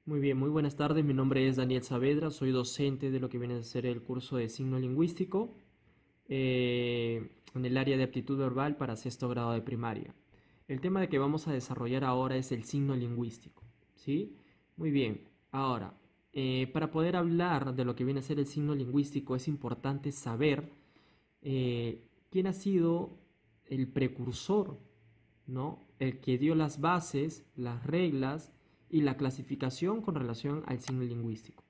Muy bien, muy buenas tardes. Mi nombre es Daniel Saavedra, soy docente de lo que viene a ser el curso de signo lingüístico en el área de aptitud verbal para sexto grado de primaria. El tema de que vamos a desarrollar ahora es el signo lingüístico, ¿sí? Muy bien, ahora, para poder hablar de lo que viene a ser el signo lingüístico es importante saber quién ha sido el precursor, ¿no? El que dio las bases, las reglas y la clasificación con relación al signo lingüístico.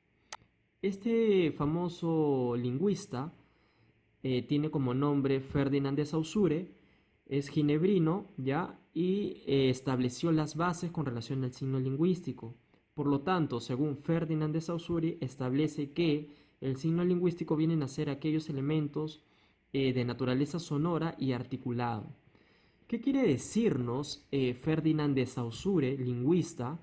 Este famoso lingüista tiene como nombre Ferdinand de Saussure, es ginebrino, ¿ya? Y estableció las bases con relación al signo lingüístico. Por lo tanto, según Ferdinand de Saussure, establece que el signo lingüístico vienen a ser aquellos elementos de naturaleza sonora y articulado. ¿Qué quiere decirnos Ferdinand de Saussure, lingüista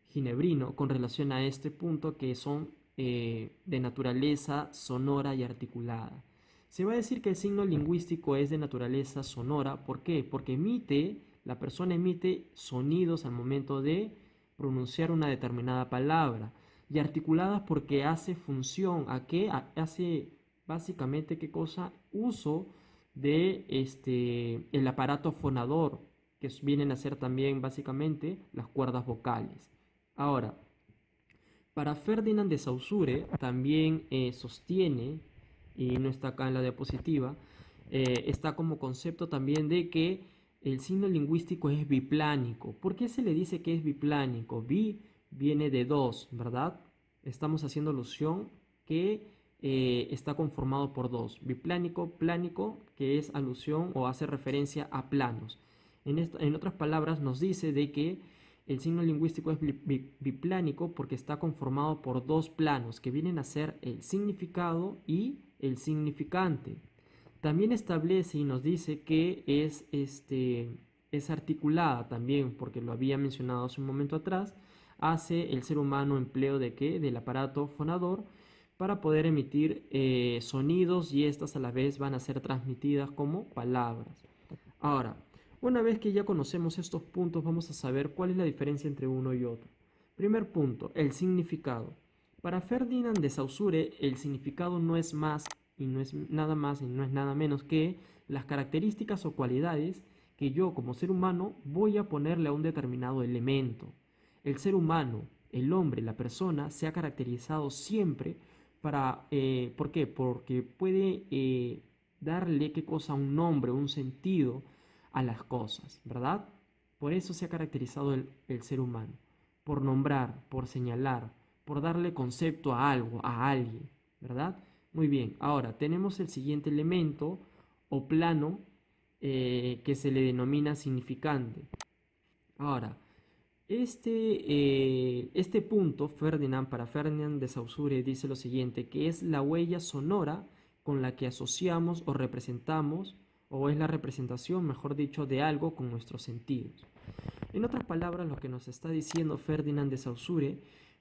ginebrino, con relación a este punto que son de naturaleza sonora y articulada? Se va a decir que el signo lingüístico es de naturaleza sonora. ¿Por qué? Porque la persona emite sonidos al momento de pronunciar una determinada palabra. Y articuladas porque hace función, ¿a qué? Hace básicamente, ¿qué cosa? Uso de el aparato fonador, que vienen a ser también básicamente las cuerdas vocales. Ahora, para Ferdinand de Saussure también sostiene, y no está acá en la diapositiva, está como concepto también de que el signo lingüístico es biplánico. ¿Por qué se le dice que es biplánico? Bi viene de dos, ¿verdad? Estamos haciendo alusión que está conformado por dos. Biplánico, plánico, que es alusión o hace referencia a planos. En otras palabras, nos dice de que el signo lingüístico es biplánico porque está conformado por dos planos que vienen a ser el significado y el significante. También establece y nos dice que es articulada también, porque lo había mencionado hace un momento atrás, hace el ser humano empleo de qué? Del aparato fonador para poder emitir sonidos y estas a la vez van a ser transmitidas como palabras. Ahora, una vez que ya conocemos estos puntos, vamos a saber cuál es la diferencia entre uno y otro. Primer punto, el significado. Para Ferdinand de Saussure, el significado no es más y no es nada más y no es nada menos que las características o cualidades que yo como ser humano voy a ponerle a un determinado elemento. El ser humano, el hombre, la persona, se ha caracterizado siempre ¿por qué? Porque puede darle qué cosa, un nombre, un sentido a las cosas, ¿verdad? Por eso se ha caracterizado el ser humano, por nombrar, por señalar, por darle concepto a algo, a alguien, ¿verdad? Muy bien, ahora tenemos el siguiente elemento o plano que se le denomina significante. Ahora, este punto, para Ferdinand de Saussure, dice lo siguiente, que es la huella sonora con la que asociamos o representamos, o es la representación, mejor dicho, de algo con nuestros sentidos. En otras palabras, lo que nos está diciendo Ferdinand de Saussure,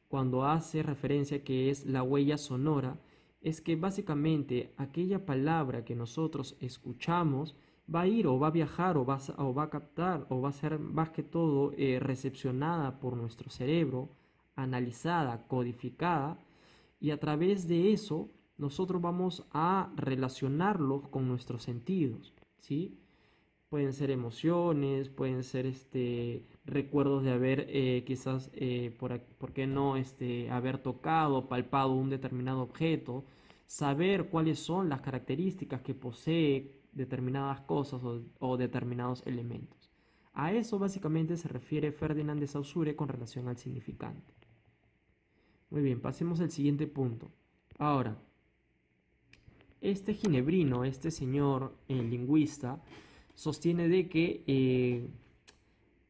cuando hace referencia que es la huella sonora, es que básicamente aquella palabra que nosotros escuchamos va a ir o va a viajar o va a captar o va a ser más que todo recepcionada por nuestro cerebro, analizada, codificada y a través de eso nosotros vamos a relacionarlos con nuestros sentidos, ¿sí? Pueden ser emociones, pueden ser recuerdos de haber quizás, por qué no, haber tocado, palpado un determinado objeto, saber cuáles son las características que posee determinadas cosas o determinados elementos. A eso básicamente se refiere Ferdinand de Saussure con relación al significante. Muy bien, pasemos al siguiente punto. Ahora, este ginebrino, este señor lingüista, sostiene de que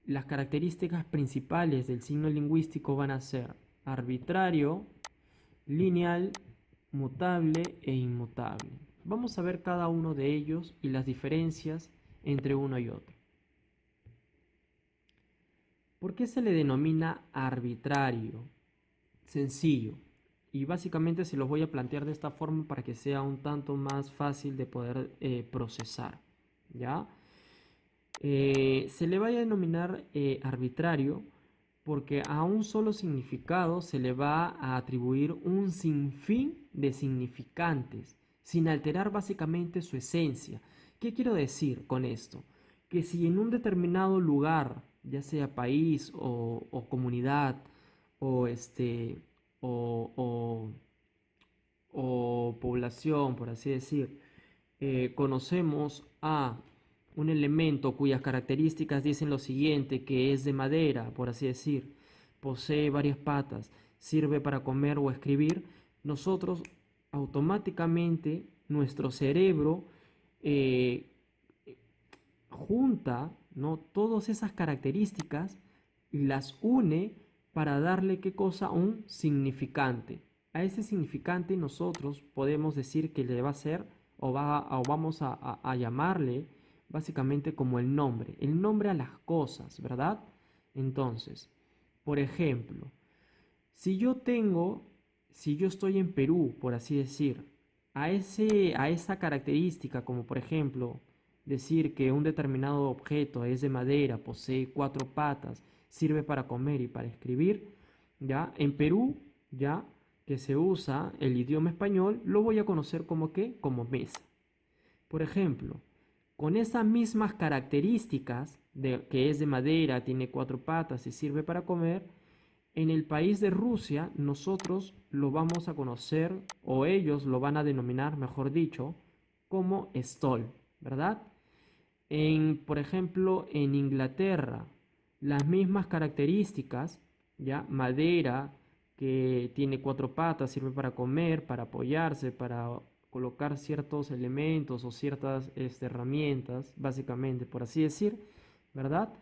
las características principales del signo lingüístico van a ser arbitrario, lineal, mutable e inmutable. Vamos a ver cada uno de ellos y las diferencias entre uno y otro. ¿Por qué se le denomina arbitrario? Sencillo. Y básicamente se los voy a plantear de esta forma para que sea un tanto más fácil de poder procesar. ¿Ya? Se le va a denominar arbitrario porque a un solo significado se le va a atribuir un sinfín de significantes, sin alterar básicamente su esencia. ¿Qué quiero decir con esto? Que si en un determinado lugar, ya sea país o comunidad, o o, o, o población, por así decir, conocemos a un elemento cuyas características dicen lo siguiente, que es de madera, por así decir, posee varias patas, sirve para comer o escribir, nosotros automáticamente, nuestro cerebro eh, junta, ¿no?, todas esas características y las une para darle qué cosa, un significante. A ese significante nosotros podemos decir que le va a ser o vamos a llamarle básicamente como el nombre a las cosas, ¿verdad? Entonces, por ejemplo, si yo tengo, si yo estoy en Perú, por así decir, a esa característica, como por ejemplo, decir que un determinado objeto es de madera, posee cuatro patas, sirve para comer y para escribir, ya, en Perú, ya, que se usa el idioma español, lo voy a conocer como qué, como mesa. Por ejemplo, con esas mismas características de que es de madera, tiene cuatro patas y sirve para comer, en el país de Rusia nosotros lo vamos a conocer, o ellos lo van a denominar, mejor dicho, como stol, ¿verdad? Por ejemplo, en Inglaterra, las mismas características, ya, madera, que tiene cuatro patas, sirve para comer, para apoyarse, para colocar ciertos elementos o ciertas herramientas, básicamente, por así decir, ¿verdad?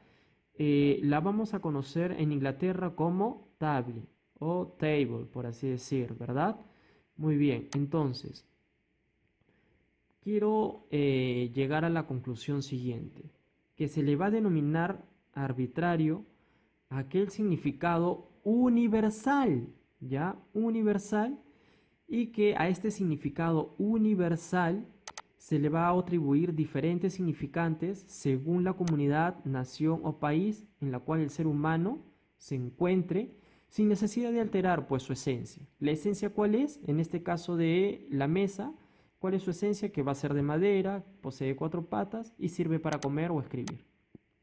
La vamos a conocer en Inglaterra como table o table, por así decir, ¿verdad? Muy bien, entonces, quiero llegar a la conclusión siguiente, que se le va a denominar arbitrario aquel significado universal, ¿ya? Universal, y que a este significado universal se le va a atribuir diferentes significantes según la comunidad, nación o país en la cual el ser humano se encuentre, sin necesidad de alterar pues su esencia. ¿La esencia cuál es? En este caso de la mesa, ¿cuál es su esencia? Que va a ser de madera, posee cuatro patas y sirve para comer o escribir.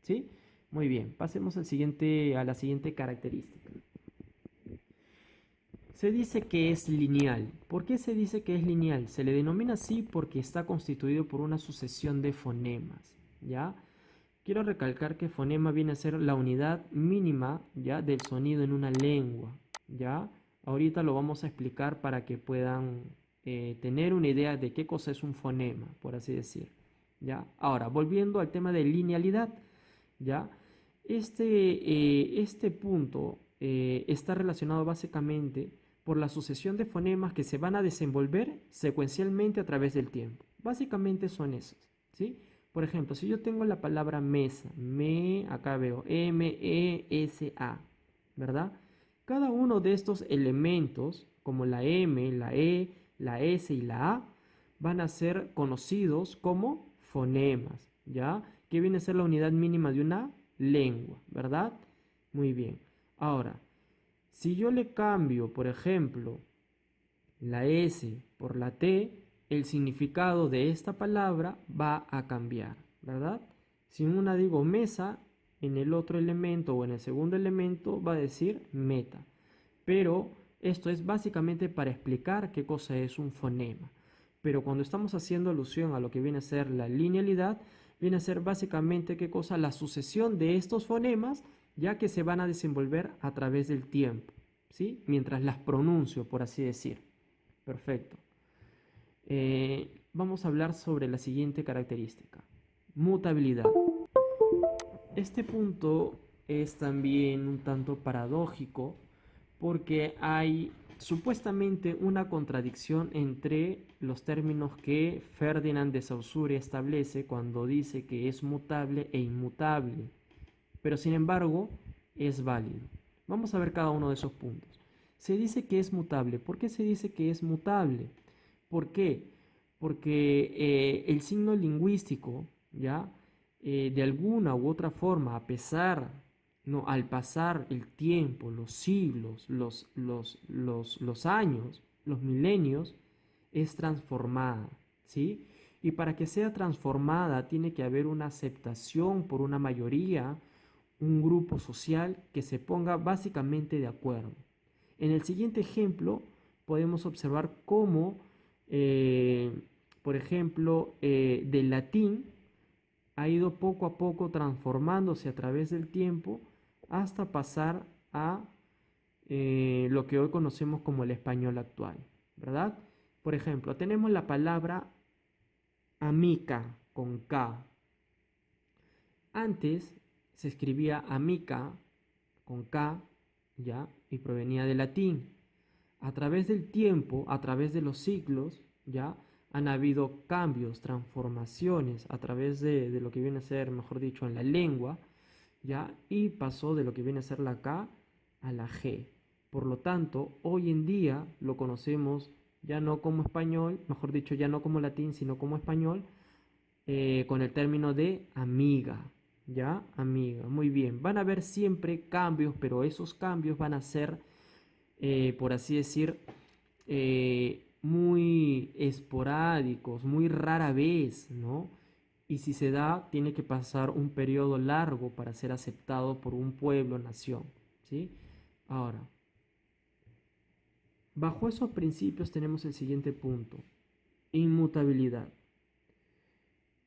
¿Sí? Muy bien, pasemos a la siguiente característica. Se dice que es lineal. ¿Por qué se dice que es lineal? Se le denomina así porque está constituido por una sucesión de fonemas, ¿ya? Quiero recalcar que fonema viene a ser la unidad mínima, ¿ya?, del sonido en una lengua, ¿ya? Ahorita lo vamos a explicar para que puedan tener una idea de qué cosa es un fonema, por así decir, ¿ya? Ahora, volviendo al tema de linealidad, ¿ya? Este punto está relacionado básicamente por la sucesión de fonemas que se van a desenvolver secuencialmente a través del tiempo. Básicamente son esos, ¿sí? Por ejemplo, si yo tengo la palabra mesa, acá veo M-E-S-A, ¿verdad? Cada uno de estos elementos, como la M, la E, la S y la A, van a ser conocidos como fonemas, ¿ya? Que viene a ser la unidad mínima de una lengua, ¿verdad? Muy bien. Ahora, si yo le cambio, por ejemplo, la S por la T, el significado de esta palabra va a cambiar, ¿verdad? Si en una digo mesa, en el otro elemento o en el segundo elemento va a decir meta. Pero esto es básicamente para explicar qué cosa es un fonema. Pero cuando estamos haciendo alusión a lo que viene a ser la linealidad, viene a ser básicamente qué cosa, la sucesión de estos fonemas, ya que se van a desenvolver a través del tiempo, ¿sí? Mientras las pronuncio, por así decir. Perfecto. Vamos a hablar sobre la siguiente característica, mutabilidad. Este punto es también un tanto paradójico porque hay supuestamente una contradicción entre los términos que Ferdinand de Saussure establece cuando dice que es mutable e inmutable, pero sin embargo es válido. Vamos a ver cada uno de esos puntos. Se dice que es mutable. ¿Por qué se dice que es mutable? ¿Por qué? Porque el signo lingüístico, ¿ya? De alguna u otra forma, a pesar ¿no? Al pasar el tiempo, los siglos, los años, los milenios, es transformada, ¿sí? Y para que sea transformada tiene que haber una aceptación por una mayoría, un grupo social que se ponga básicamente de acuerdo. En el siguiente ejemplo podemos observar cómo, eh, por ejemplo, del latín ha ido poco a poco transformándose a través del tiempo hasta pasar a lo que hoy conocemos como el español actual, ¿verdad? Por ejemplo, tenemos la palabra amica con K. Antes se escribía amica con K, ¿ya? Y provenía del latín. A través del tiempo, a través de los siglos, ¿ya? Han habido cambios, transformaciones a través de lo que viene a ser, mejor dicho, en la lengua, ¿ya? Y pasó de lo que viene a ser la K a la G. Por lo tanto, hoy en día lo conocemos ya no como español, mejor dicho, ya no como latín, sino como español, con el término de amiga, ¿ya? Amiga, muy bien. Van a haber siempre cambios, pero esos cambios van a ser, por así decir, muy esporádicos, muy rara vez, ¿no? Y si se da, tiene que pasar un periodo largo para ser aceptado por un pueblo, nación, ¿sí? Ahora, bajo esos principios tenemos el siguiente punto, inmutabilidad.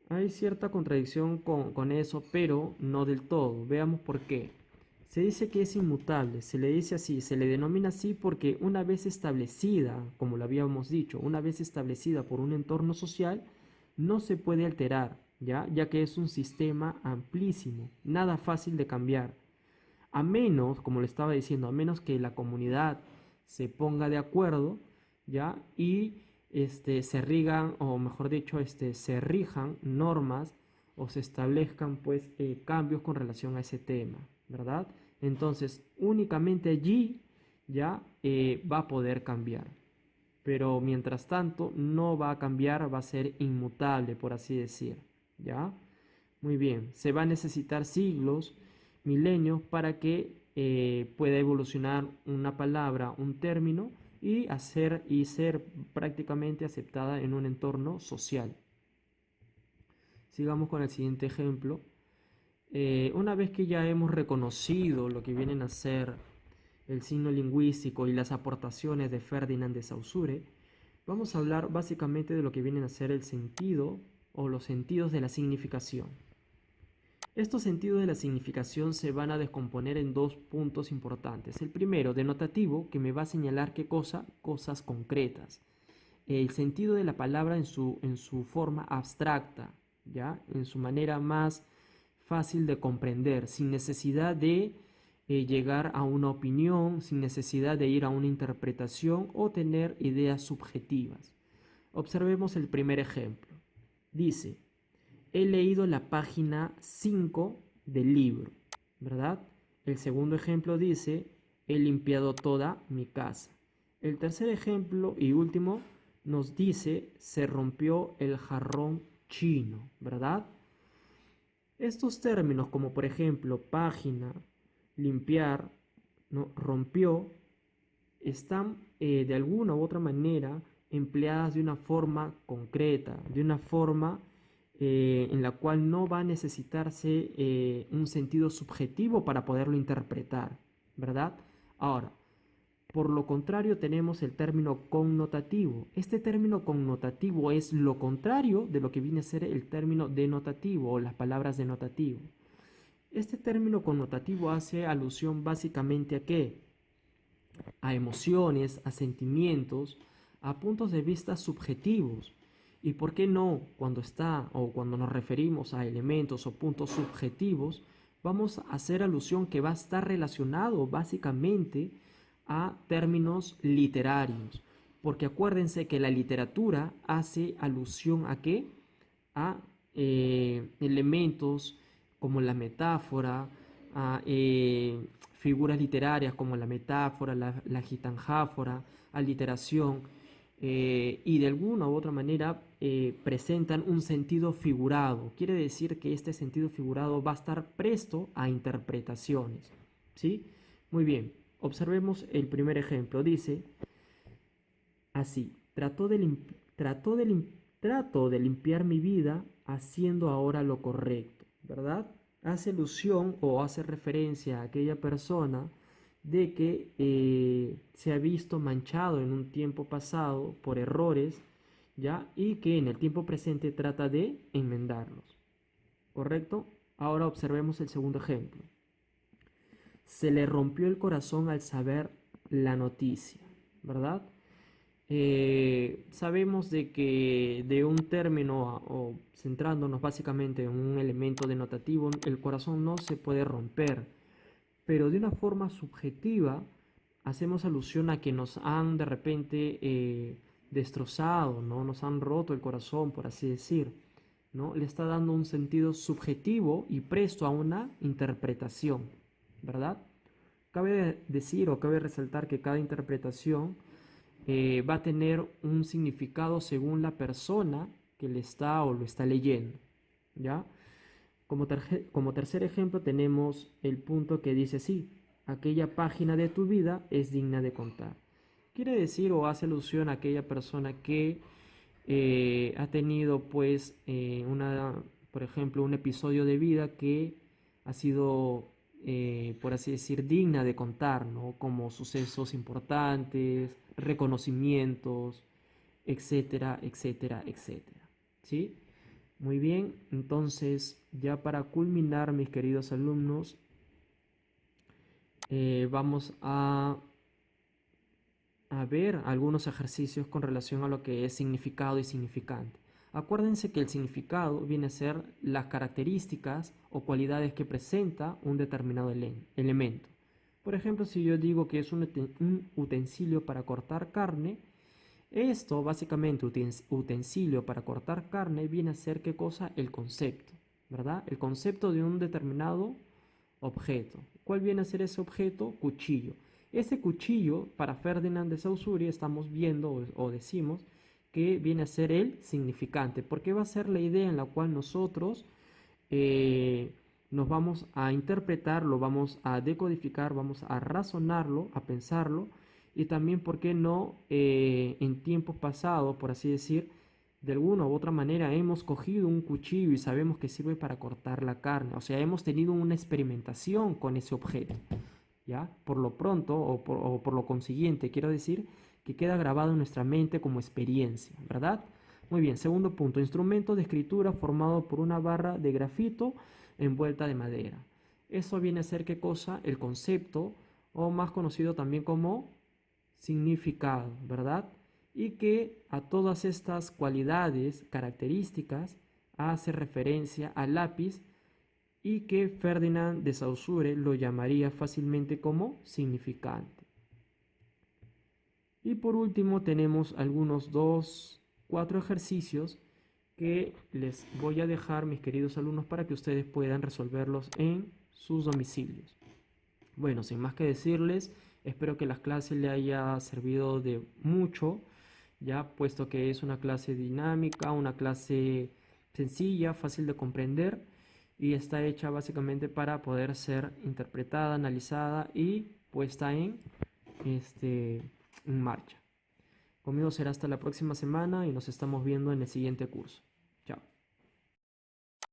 Hay cierta contradicción con eso, pero no del todo. Veamos por qué. Se dice que es inmutable, se le dice así, se le denomina así porque una vez establecida, como lo habíamos dicho, una vez establecida por un entorno social, no se puede alterar, ya que es un sistema amplísimo, nada fácil de cambiar. A menos, como le estaba diciendo, a menos que la comunidad se ponga de acuerdo, ¿ya? Y se rigan, o mejor dicho, se rijan normas o se establezcan pues cambios con relación a ese tema, ¿verdad? Entonces, únicamente allí ya va a poder cambiar. Pero mientras tanto, no va a cambiar, va a ser inmutable, por así decir, ¿ya? Muy bien, se va a necesitar siglos, milenios para que pueda evolucionar una palabra, un término y hacer y ser prácticamente aceptada en un entorno social. Sigamos con el siguiente ejemplo. Una vez que ya hemos reconocido lo que vienen a ser el signo lingüístico y las aportaciones de Ferdinand de Saussure, vamos a hablar básicamente de lo que vienen a ser el sentido o los sentidos de la significación. Estos sentidos de la significación se van a descomponer en dos puntos importantes. El primero, denotativo, que me va a señalar qué cosa, cosas concretas. El sentido de la palabra en su forma abstracta, ¿ya? En su manera más fácil de comprender, sin necesidad de llegar a una opinión, sin necesidad de ir a una interpretación o tener ideas subjetivas. Observemos el primer ejemplo. Dice, he leído la página 5 del libro, ¿verdad? El segundo ejemplo dice, he limpiado toda mi casa. El tercer ejemplo y último nos dice, se rompió el jarrón chino, ¿verdad? Estos términos como por ejemplo página, limpiar, ¿no? Rompió, están de alguna u otra manera empleadas de una forma concreta, de una forma en la cual no va a necesitarse un sentido subjetivo para poderlo interpretar, ¿verdad? Ahora, por lo contrario tenemos el término connotativo. Este término connotativo es lo contrario de lo que viene a ser el término denotativo o las palabras denotativo. Este término connotativo hace alusión básicamente a qué? A emociones, a sentimientos, a puntos de vista subjetivos. ¿Y por qué no cuando está o cuando nos referimos a elementos o puntos subjetivos, vamos a hacer alusión que va a estar relacionado básicamente a términos literarios? Porque acuérdense que la literatura hace alusión a qué? A elementos como la metáfora, a figuras literarias como la metáfora, la gitanjáfora, aliteración, y de alguna u otra manera presentan un sentido figurado. Quiere decir que este sentido figurado va a estar presto a interpretaciones. ¿Sí? Muy bien, observemos el primer ejemplo. Dice así: trato de limpiar mi vida haciendo ahora lo correcto, ¿verdad? Hace alusión o hace referencia a aquella persona de que se ha visto manchado en un tiempo pasado por errores, ¿ya? Y que en el tiempo presente trata de enmendarlos, ¿correcto? Ahora observemos el segundo ejemplo. Se le rompió el corazón al saber la noticia, ¿verdad? Sabemos de que de un término o centrándonos básicamente en un elemento denotativo, el corazón no se puede romper, pero de una forma subjetiva hacemos alusión a que nos han de repente destrozado, ¿no? Nos han roto el corazón, por así decir, ¿no? Le está dando un sentido subjetivo y presto a una interpretación, ¿verdad? Cabe decir o cabe resaltar que cada interpretación va a tener un significado según la persona que le está o lo está leyendo, ¿ya? Como tercer ejemplo tenemos el punto que dice así: aquella página de tu vida es digna de contar. Quiere decir o hace alusión a aquella persona que ha tenido pues por ejemplo, un episodio de vida que ha sido, por así decir, digna de contar, ¿no? Como sucesos importantes, reconocimientos, etcétera, etcétera, etcétera. ¿Sí? Muy bien, entonces ya para culminar, mis queridos alumnos, vamos a ver algunos ejercicios con relación a lo que es significado y significante. Acuérdense que el significado viene a ser las características o cualidades que presenta un determinado elemento. Por ejemplo, si yo digo que es un utensilio para cortar carne, esto básicamente, utensilio para cortar carne, viene a ser ¿qué cosa? El concepto, ¿verdad? El concepto de un determinado objeto. ¿Cuál viene a ser ese objeto? Cuchillo. Ese cuchillo, para Ferdinand de Saussure, estamos viendo o decimos que viene a ser el significante, porque va a ser la idea en la cual nosotros nos vamos a interpretar, lo vamos a decodificar, vamos a razonarlo, a pensarlo, y también, ¿por qué no? En tiempos pasados, por así decir, de alguna u otra manera hemos cogido un cuchillo y sabemos que sirve para cortar la carne. O sea, hemos tenido una experimentación con ese objeto, ¿ya? Por lo pronto o por lo consiguiente, quiero decir que queda grabado en nuestra mente como experiencia, ¿verdad? Muy bien, segundo punto: instrumento de escritura formado por una barra de grafito envuelta de madera. Eso viene a ser ¿qué cosa? El concepto, o más conocido también como significado, ¿verdad? Y que a todas estas cualidades, características, hace referencia al lápiz, y que Ferdinand de Saussure lo llamaría fácilmente como significante. Y por último tenemos algunos cuatro ejercicios que les voy a dejar, mis queridos alumnos, para que ustedes puedan resolverlos en sus domicilios. Bueno, sin más que decirles, espero que la clase le haya servido de mucho, ya puesto que es una clase dinámica, una clase sencilla, fácil de comprender, y está hecha básicamente para poder ser interpretada, analizada y puesta en marcha. Conmigo será hasta la próxima semana y nos estamos viendo en el siguiente curso.